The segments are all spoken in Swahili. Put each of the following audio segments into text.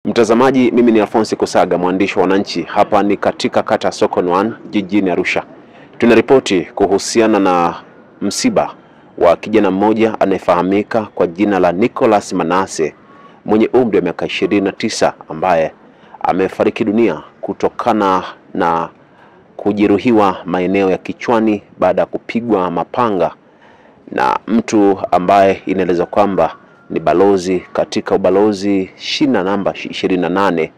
Mtazamaji, mimi ni Alphonse Kusaga, mwandishi wa Wananchi. Hapa ni katika kata Sokon 1 jijini Arusha. Tunaripoti kuhusiana na msiba wa kijana mmoja anayefahamika kwa jina la Nicholas Manase mwenye umri wa miaka 29 ambaye amefariki dunia kutokana na kujeruhiwa maeneo ya kichwani baada ya kupigwa mapanga na mtu ambaye inaeleza kwamba ni balozi katika ubalozi shina namba 28,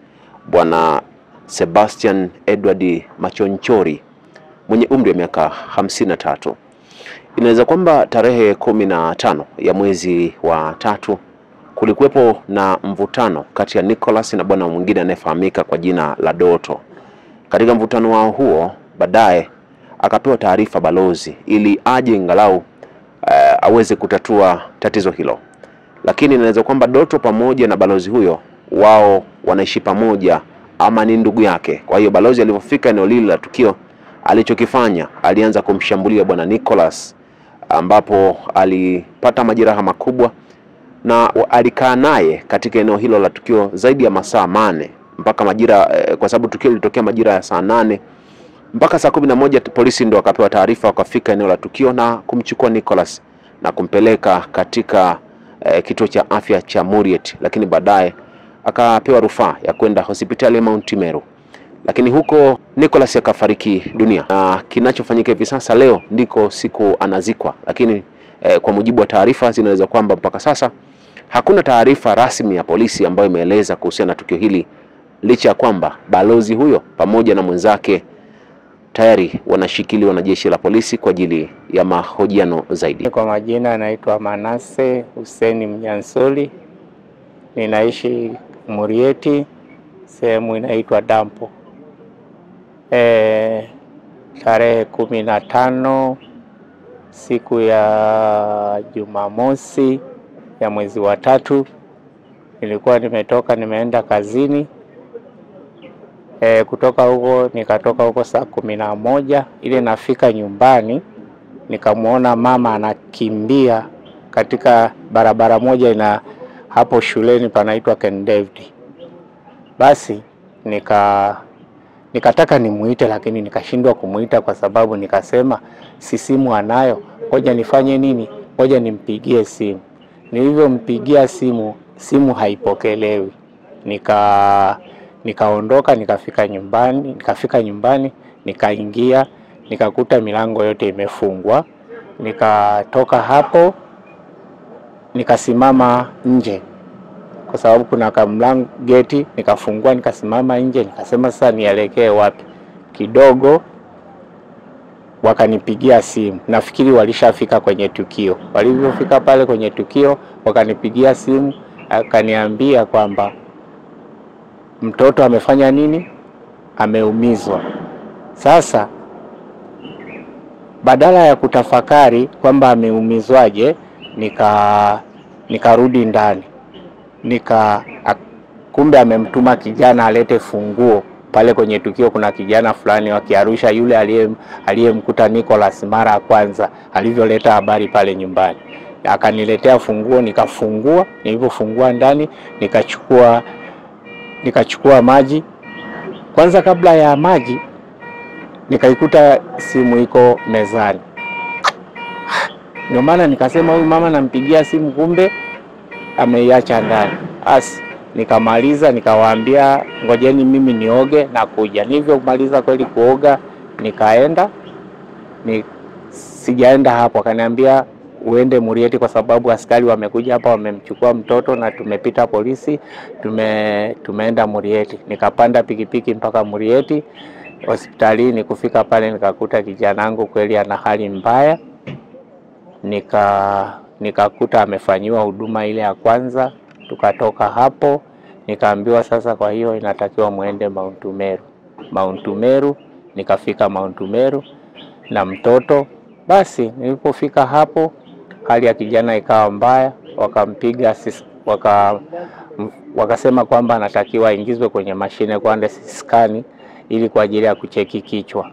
Bwana Sebastian Edward Machonchori mwenye umri wa miaka 53. Inaweza kwamba tarehe 15 ya mwezi wa 3 kulikuwepo na mvutano kati ya Nicholas na bwana mwingine anayefahamika kwa jina la Doto. Katika mvutano wao huo, baadaye akapewa taarifa balozi ili aje ingalau aweze kutatua tatizo hilo. Lakini inaweza kwamba Doto pamoja na balozi huyo wao wanaishi pamoja ama ni ndugu yake. Kwa hiyo balozi alipofika eneo lile la tukio, alichokifanya alianza kumshambulia bwana Nicholas, ambapo alipata majeraha makubwa na alikaa naye katika eneo hilo la tukio zaidi ya masaa 8 mpaka majira kwa sababu tukio lilitokea majira ya saa 8 mpaka saa 11 polisi ndio wakapewa taarifa, wakafika eneo la tukio na kumchukua Nicholas na kumpeleka katika kituo cha afya cha Muriet, lakini baadaye akapewa rufaa ya kwenda hospitali ya Mount Meru. Lakini huko Nicholas akafariki dunia. Na kinachofanyika hivi sasa leo ndiko siku anazikwa, lakini kwa mujibu wa taarifa zinaweza kwamba mpaka sasa hakuna taarifa rasmi ya polisi ambayo imeeleza kuhusiana na tukio hili, licha ya kwamba balozi huyo pamoja na mwenzake tayari wanashikiliwa na jeshi la polisi kwa ajili ya mahojiano zaidi. Kwa majina naitwa Manase Hussein Mnyansoli, ninaishi Murieti, sehemu inaitwa Dampo. Tarehe 15 siku ya Jumamosi ya mwezi wa 3 nilikuwa nimeenda kazini. Kutoka huko nikatoka huko saa 11, ile nafika nyumbani nikamuona mama anakimbia katika barabara moja ina hapo shuleni panaitwa Ken David. Basi nikataka nimuite, lakini nikashindwa kumuita kwa sababu nikasema si simu anayo, ngoja nifanye nini, ngoja nimpigie simu. Nilivyompigia simu haipokelewi. Nikaondoka nikafika nyumbani, nikaingia nikakuta milango yote imefungwa. Nikatoka hapo nikasimama nje kwa sababu kuna kamlango geti, nikafungua nikasimama nje, nikasema sasa nielekee wapi. Kidogo wakanipigia simu, nafikiri walishafika kwenye tukio. Walivyofika pale kwenye tukio wakanipigia simu, akaniambia kwamba mtoto amefanya nini, ameumizwa. Sasa badala ya kutafakari kwamba ameumizwaje, nikarudi ndani. Kumbe amemtuma kijana alete funguo. Pale kwenye tukio kuna kijana fulani wa Kiarusha, yule aliyemkuta Nicholas mara ya kwanza, alivyoleta habari pale nyumbani. Akaniletea funguo, nikafungua. Nilipofungua ndani nikachukua maji. Kwanza kabla ya maji nikaikuta simu iko mezani. Ndio maana nikasema huyu mama nampigia simu kumbe ameiacha ndani. Nikamaliza nikawaambia ngojeni mimi nioge na kuja. Nilivyomaliza kweli kuoga nikaenda. Sijaenda hapo, akaniambia uende Murieti kwa sababu askari wamekuja hapa wamemchukua mtoto na tumepita polisi, tumeenda Murieti. Nikapanda pikipiki mpaka Murieti hospitalini. Kufika pale nikakuta kijana wangu kweli ana hali mbaya. Nikakuta amefanyiwa huduma ile ya kwanza. Tukatoka hapo nikaambiwa sasa kwa hiyo inatakiwa muende Mount Meru. Nikafika Mount Meru na mtoto. Basi nilipofika hapo hali ya kijana ikawa mbaya, wakampiga wakasema kwamba anatakiwa aingizwe kwenye mashine kwa scan ili kwa ajili ya kucheki kichwa.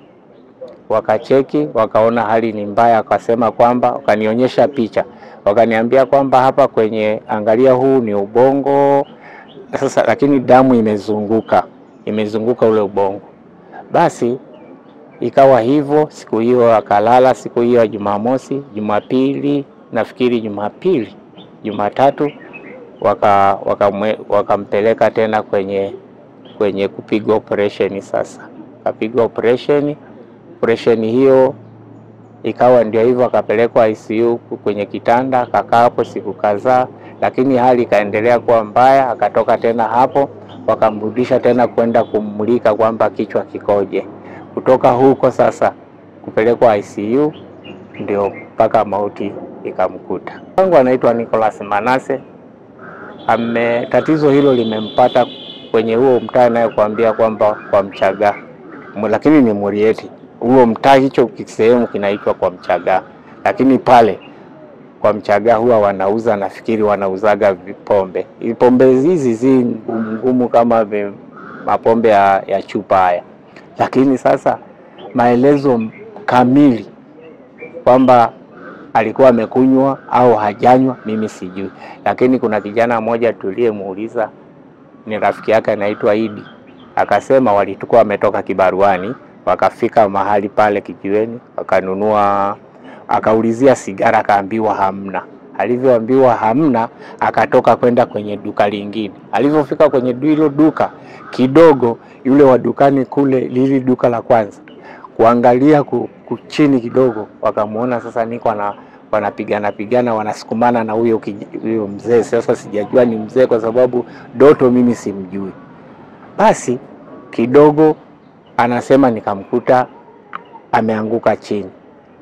Wakacheki, wakaona hali ni mbaya, wakasema kwamba, wakanionyesha picha, wakaniambia kwamba hapa kwenye angalia huu ni ubongo Sasa lakini damu imezunguka ule ubongo. Basi ikawa hivyo. Siku hiyo akalala, siku hiyo Jumamosi, Jumapili, nafikiri Jumapili, Jumatatu wakampeleka tena kwenye kupigwa operation. Sasa kapigwa operation hiyo ikawa ndio hivyo, akapelekwa ICU kwenye kitanda, akakaa hapo siku kadhaa, lakini hali ikaendelea kuwa mbaya. Akatoka tena hapo, wakamrudisha tena kwenda kumulika kwamba kichwa kikoje. Kutoka huko sasa kupelekwa ICU, ndio mpaka mauti ikamkuta. Wangu anaitwa Nicholas Manase. Tatizo hilo limempata kwenye huo mtaa naye kuambia kwamba kwa Mchaga, lakini ni Murieti. Huo mtaa hicho sehemu kinaitwa kwa Mchaga, lakini pale kwa Mchaga huwa wanauza, nafikiri wanauzaga vipombe. Pombe hizi zi ngumu kama mapombe ya chupa haya, lakini sasa maelezo kamili kwamba alikuwa amekunywa au hajanywa mimi sijui, lakini kuna kijana mmoja tuliyemuuliza, ni rafiki yake anaitwa Idi, akasema walikuwa wametoka kibaruani, wakafika mahali pale kijiweni, wakanunua, akaulizia sigara, akaambiwa hamna. Alivyoambiwa hamna, akatoka kwenda kwenye duka lingine. Alivyofika kwenye hilo duka kidogo, yule wa dukani kule, lili duka la kwanza, kuangalia chini kidogo, wakamuona sasa niko wanapigana wanasukumana na huyo mzee. Sasa sijajua ni mzee kwa sababu Doto mimi simjui. Basi kidogo anasema nikamkuta ameanguka chini,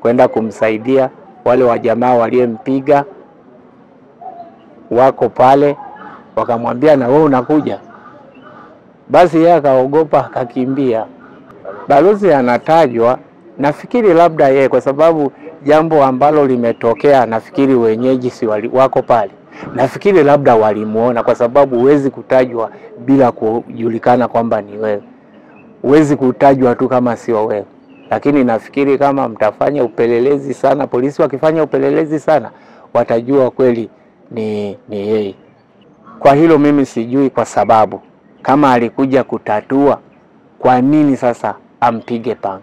kwenda kumsaidia. Wale wa jamaa waliyempiga wako pale, wakamwambia na wewe unakuja. Basi yeye akaogopa, akakimbia. Balozi anatajwa, nafikiri labda yeye, kwa sababu jambo ambalo limetokea, nafikiri wenyeji si wako pale, nafikiri labda walimuona, kwa sababu huwezi kutajwa bila kujulikana kwamba ni wewe. Huwezi kutajwa tu kama sio wewe. Lakini nafikiri kama mtafanya upelelezi sana, polisi wakifanya upelelezi sana, watajua kweli ni yeye. Kwa hilo mimi sijui, kwa sababu kama alikuja kutatua, kwa nini sasa ampige panga?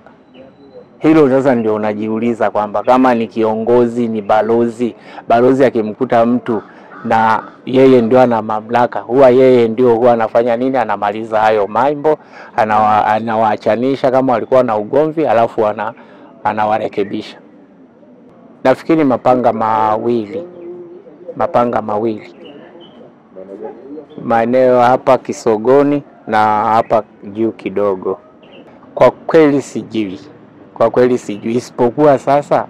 Hilo sasa ndio unajiuliza, kwamba kama ni kiongozi, ni balozi akimkuta mtu na yeye ndio ana mamlaka, huwa yeye ndio huwa anafanya nini? Anamaliza hayo mambo, anawaachanisha kama walikuwa na ugomvi, alafu anawarekebisha. Nafikiri mapanga mawili maeneo hapa Kisogoni na hapa juu kidogo. Kwa kweli sijui, isipokuwa sasa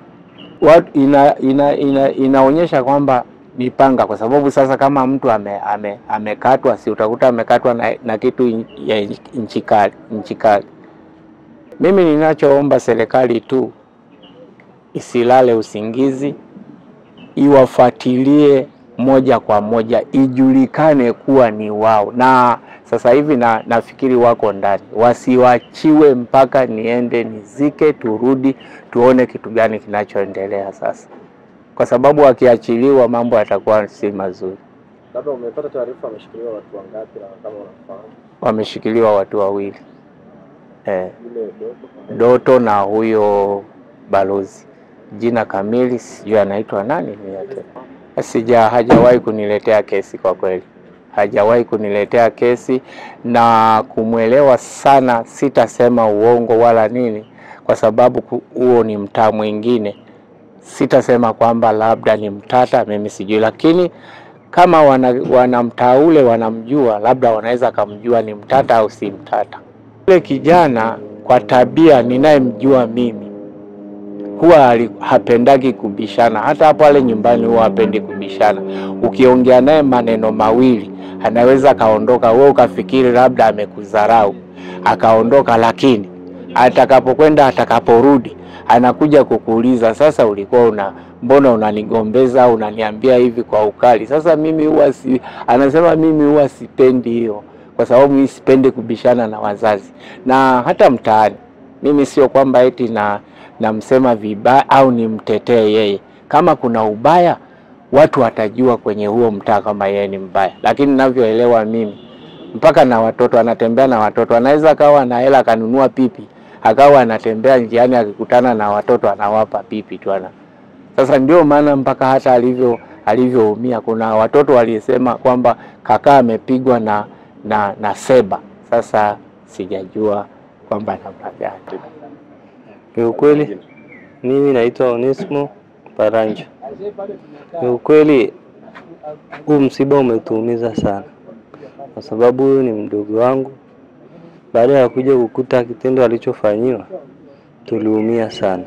inaonyesha kwamba ni panga, kwa sababu sasa kama mtu amekatwa, si utakuta amekatwa na kitu ya nchi kali. Mimi ninachoomba serikali tu isilale usingizi, iwafuatilie moja kwa moja, ijulikane kuwa ni wao. Na sasa hivi nafikiri wako ndani, wasiwachiwe mpaka niende nizike, turudi tuone kitu gani kinachoendelea sasa, kwa sababu wakiachiliwa mambo yatakuwa si mazuri. Labda umepata taarifa wameshikiliwa watu wangapi na kama unafahamu? Wameshikiliwa watu wawili. Doto na huyo balozi. Jina kamili sijui anaitwa nani hajawahi kuniletea kesi kwa kweli. Hajawahi kuniletea kesi, na kumuelewa sana sitasema uongo wala nini, kwa sababu huo ni mtaa mwingine. Sitasema kwamba labda ni mtata, mimi sijui, lakini kama wanamtaa ule wanamjua, labda wanaweza kumjua ni mtata au si mtata. Yule kijana kwa tabia ninayemjua mimi, huwa hapendagi kubishana. Hata pale nyumbani huwa hapendi kubishana. Ukiongea naye maneno mawili anaweza kaondoka, wewe ukafikiri labda amekudharau akaondoka, lakini atakaporudi anakuja kukuuliza, sasa ulikuwa mbona unanigombeza, unaniambia hivi kwa ukali. Sasa mimi anasema mimi huwa sipendi hiyo, kwa sababu mimi sipendi kubishana na wazazi. Na hata mtaani mimi sio kwamba eti namsema vibaya au nimtetee yeye. Kama kuna ubaya, watu watajua kwenye huo mtaa kama yeye ni mbaya. Lakini ninavyoelewa mimi, mpaka na watoto, anatembea na watoto. Anaweza kawa na hela kanunua pipi, akawa anatembea njiani akikutana na watoto anawapa pipi tu ana. Sasa ndio maana mpaka hata alivyoumia, kuna watoto walisema kwamba kaka amepigwa na seba. Sasa sijajua kwamba namna gani. Kiukweli mimi naitwa Onesmo Paranja. Kiukweli huu msiba umetuumiza sana, kwa sababu huyu ni mdogo wangu. Baada ya kuja kukuta kitendo alichofanyiwa, tuliumia sana.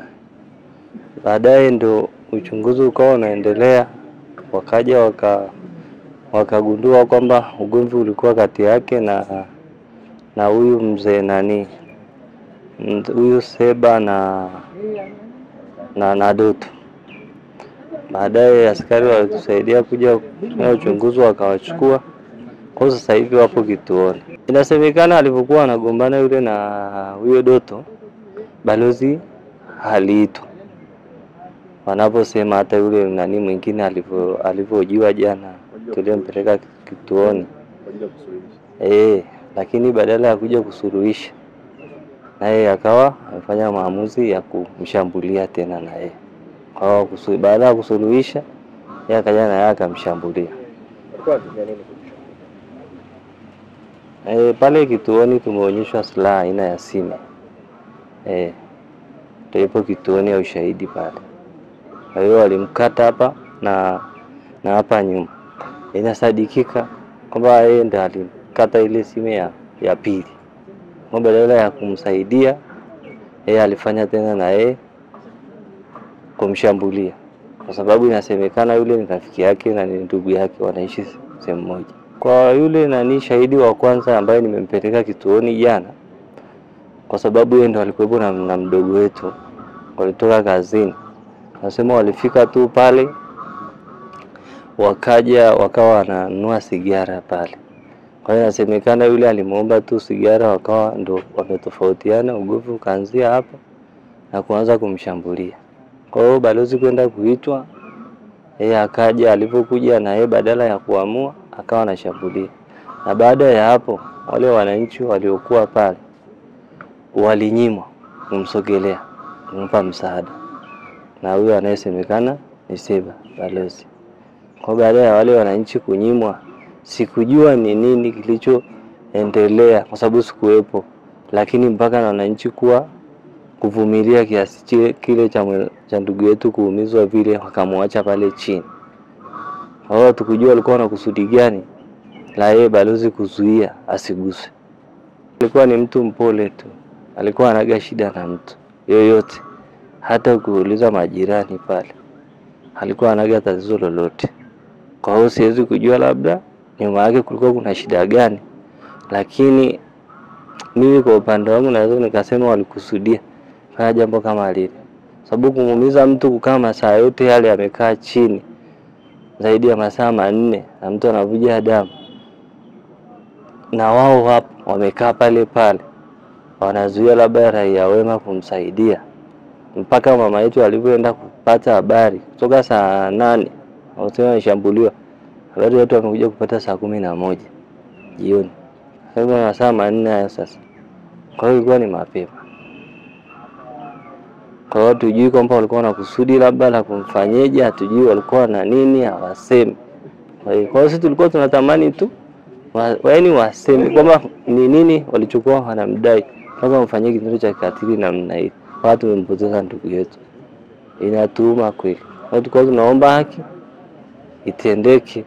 Baadaye ndo uchunguzi ukawa unaendelea, wakaja wakagundua kwamba ugomvi ulikuwa kati yake na huyu mzee nani, huyu Seba na Doto. Baadaye askari walitusaidia kuja kufanya uchunguzi, wakawachukua. Kwa sasa hivi wapo kituoni. Inasemekana alipokuwa anagombana yule na huyo Doto, balozi haliitwa. Wanaposema hata yule nani mwingine alivyojiwa jana tulimpeleka kituoni. Lakini badala ya kuja kusuluhisha, na yeye akawa amefanya maamuzi ya kumshambulia tena na yeye. Kwa baada ya kusuluhisha, yeye akaja na yeye akamshambulia. Pale kituoni tumeonyeshwa silaha aina ya sime. Tulipo kituoni ya ushahidi pale. Kwa hiyo walimkata hapa na hapa nyuma. Inasadikika kwamba yeye ndiye alimkata ile sime ya pili. Kwa badala ya kumsaidia, yeye alifanya tena na yeye kumshambulia. Kwa sababu inasemekana yule ni rafiki yake na ni ndugu yake, wanaishi sehemu moja. Kwa yule nani shahidi wa kwanza ambaye nimempeleka kituoni jana, kwa sababu yeye ndo alikuwepo na mdogo wetu, walitoka kazini. Nasema walifika tu pale, wakaja wakawa wananunua sigara pale. Kwa hiyo inasemekana yule alimuomba tu sigara, wakawa ndo wametofautiana, ugomvi ukaanzia hapo na kuanza kumshambulia. Kwa hiyo balozi kwenda kuitwa, yeye akaja, alipokuja na yeye badala ya kuamua akawa anashambulia. Na baada ya hapo wale wananchi waliokuwa pale walinyimwa kumsogelea, kumpa msaada. Na huyo anayesemekana ni Seba balozi. Kwa baada ya wale wananchi kunyimwa, sikujua ni nini kilichoendelea kwa sababu sikuwepo, lakini mpaka na wananchi kuvumilia kiasi kile cha ndugu yetu kuumizwa vile, wakamwacha pale chini. Hao tukujua walikuwa na kusudi gani la yeye balozi kuzuia asiguswe. Alikuwa ni mtu mpole tu, alikuwa anaga shida na mtu yoyote, hata kuuliza majirani pale alikuwa anaga tatizo lolote. Kwa hiyo siwezi kujua labda nyuma yake kulikuwa kuna shida gani, lakini mimi kwa upande wangu naweza nikasema walikusudia fanya jambo kama lile. Sababu kumuumiza mtu kukaa masaa yote yale amekaa chini zaidi ya masaa 4 na mtu anavuja damu, na wao hapo wamekaa pale wanazuia labda raia wema kumsaidia, mpaka mama yetu alipoenda kupata habari kutoka saa 8 wanasema ameshambuliwa, habari watu wamekuja kupata saa 11 jioni. Sasa masaa 4 sasa. Kwa hiyo ilikuwa ni mapema. Kwa hiyo tujui kwamba walikuwa na kusudi labda la kumfanyeje, hatujui walikuwa na nini, hawasemi. Kwa hiyo sisi tulikuwa tunatamani tu yaani waseme kwamba ni nini walichukua wanamdai, kama mfanyie kitendo cha kikatili namna hii. Watu wamempoteza ndugu yetu. Inatuuma kweli. Watu kwa tunaomba haki itendeke.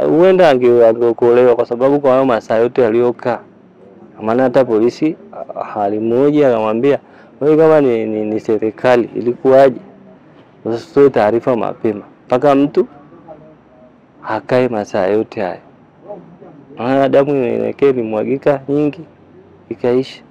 Huenda angeokolewa kwa sababu kwa masaa yote aliyokaa. Maana hata polisi hali moja akamwambia, wewe kama ni serikali ilikuwaje usitoe taarifa mapema mpaka mtu hakae masaa yote haya. Damu inaelekea imwagika nyingi ikaisha.